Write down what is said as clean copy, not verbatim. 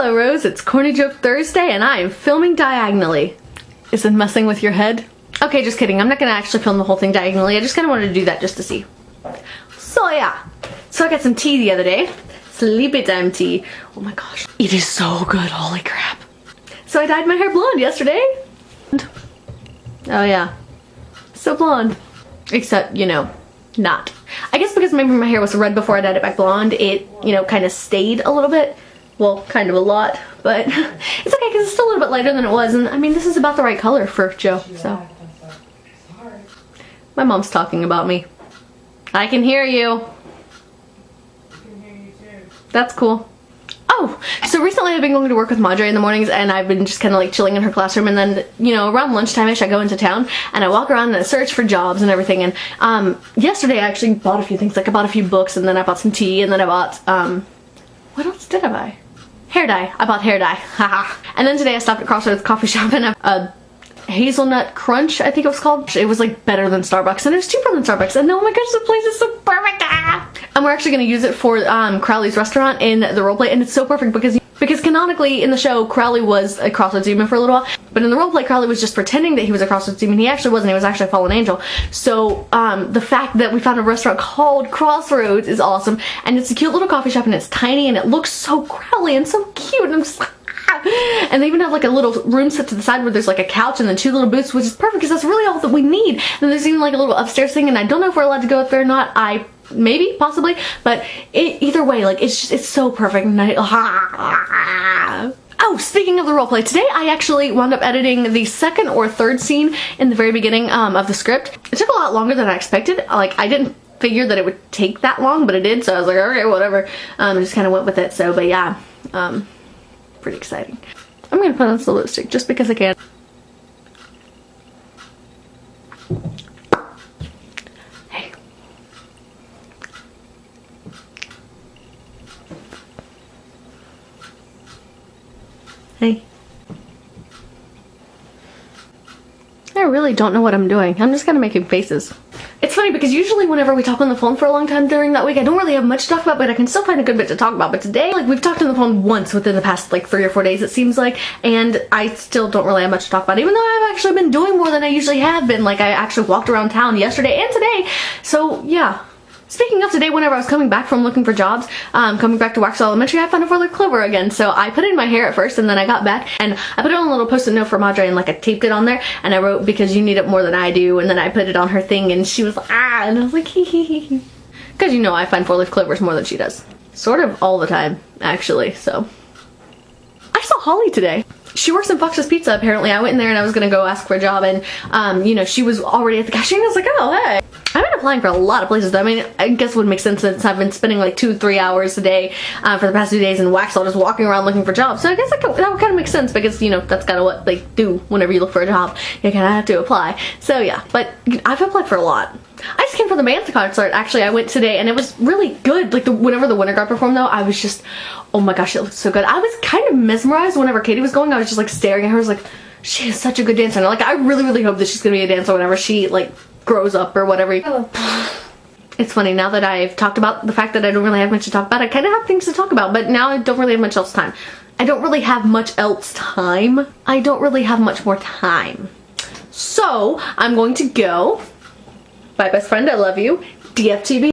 Hello Rose, it's Corny Joke Thursday and I am filming diagonally. Is it messing with your head? Okay, just kidding. I'm not gonna actually film the whole thing diagonally. I just kinda wanted to do that just to see. So yeah. So I got some tea the other day. Sleepy time tea. Oh my gosh. It is so good, holy crap. So I dyed my hair blonde yesterday. Oh yeah. So blonde. Except, you know, not. I guess because maybe my hair was red before I dyed it back blonde, it, you know, kind of stayed a little bit. Well, kind of a lot, but it's okay because it's still a little bit lighter than it was, and I mean, this is about the right color for Joe, so. My mom's talking about me. I can hear you. I can hear you too. That's cool. Oh, so recently I've been going to work with Madre in the mornings, and I've been just kind of like chilling in her classroom, and then, you know, around lunchtime-ish I go into town, and I walk around and I search for jobs and everything, and yesterday I actually bought a few things, like I bought a few books, and then I bought some tea, and then I bought, what else did I buy? Hair dye. I bought hair dye. Haha. And then today I stopped at Crossroads Coffee Shop and a hazelnut crunch, I think it was called. It was like better than Starbucks, and it was cheaper than Starbucks, and oh my gosh, the place is so perfect. Ah! And we're actually going to use it for Crowley's restaurant in the roleplay, and it's so perfect because canonically in the show Crowley was a Crossroads demon for a little while, but in the roleplay Crowley was just pretending that he was a Crossroads demon. He actually wasn't. He was actually a fallen angel. So the fact that we found a restaurant called Crossroads is awesome, and it's a cute little coffee shop, and it's tiny, and it looks so Crowley and so cute, and I'm just like, ah! And they even have like a little room set to the side where there's like a couch and then two little booths, which is perfect because that's really all that we need. And then there's even like a little upstairs thing, and I don't know if we're allowed to go up there or not. Maybe, possibly, but either way, like, it's so perfect. And oh, speaking of the roleplay, today I actually wound up editing the second or third scene in the very beginning of the script. It took a lot longer than I expected. Like, I didn't figure that it would take that long, but it did, so I was like, okay, whatever. I just kind of went with it, so, but yeah, pretty exciting. I'm gonna put on some lipstick just because I can. Hey. I really don't know what I'm doing. I'm just kind of making faces. It's funny because usually whenever we talk on the phone for a long time during that week, I don't really have much to talk about, but I can still find a good bit to talk about. But today, like, we've talked on the phone once within the past, like, 3 or 4 days, it seems like, and I still don't really have much to talk about, even though I've actually been doing more than I usually have been. Like, I actually walked around town yesterday and today, so yeah. Speaking of today, whenever I was coming back from looking for jobs, coming back to Waxhaw Elementary, I found a 4-leaf clover again. So I put it in my hair at first, and then I got back, and I put it on a little post-it note for Madre, and like I taped it on there, and I wrote, because you need it more than I do, and then I put it on her thing, and she was like, ah, and I was like, hee hee hee. Because you know I find 4-leaf clovers more than she does. Sort of all the time, actually, so. I saw Holly today. She works in Fox's Pizza, apparently. I went in there and I was gonna go ask for a job, and you know, she was already at the cashier, and I was like, oh, hey. I've been applying for a lot of places though. I mean, I guess it would make sense since I've been spending like 2-3 hours a day for the past 2 days in Waxhaw just walking around looking for jobs. So I guess that would kind of make sense because, you know, that's kind of what they do whenever you look for a job. You kind of have to apply. So yeah, but I've applied for a lot. I just came from the band concert, actually. I went today and it was really good. Like, whenever the Winter Guard performed though, I was just, oh my gosh, it looked so good. I was kind of mesmerized whenever Katie was going. I was just like staring at her. I was like, she is such a good dancer. And like, I really, really hope that she's gonna be a dancer whenever she like grows up or whatever. Oh. It's funny, now that I've talked about the fact that I don't really have much to talk about, I kind of have things to talk about, but now I don't really have much else time. I don't really have much else time. I don't really have much more time. So, I'm going to go. Bye, best friend, I love you. Dftb.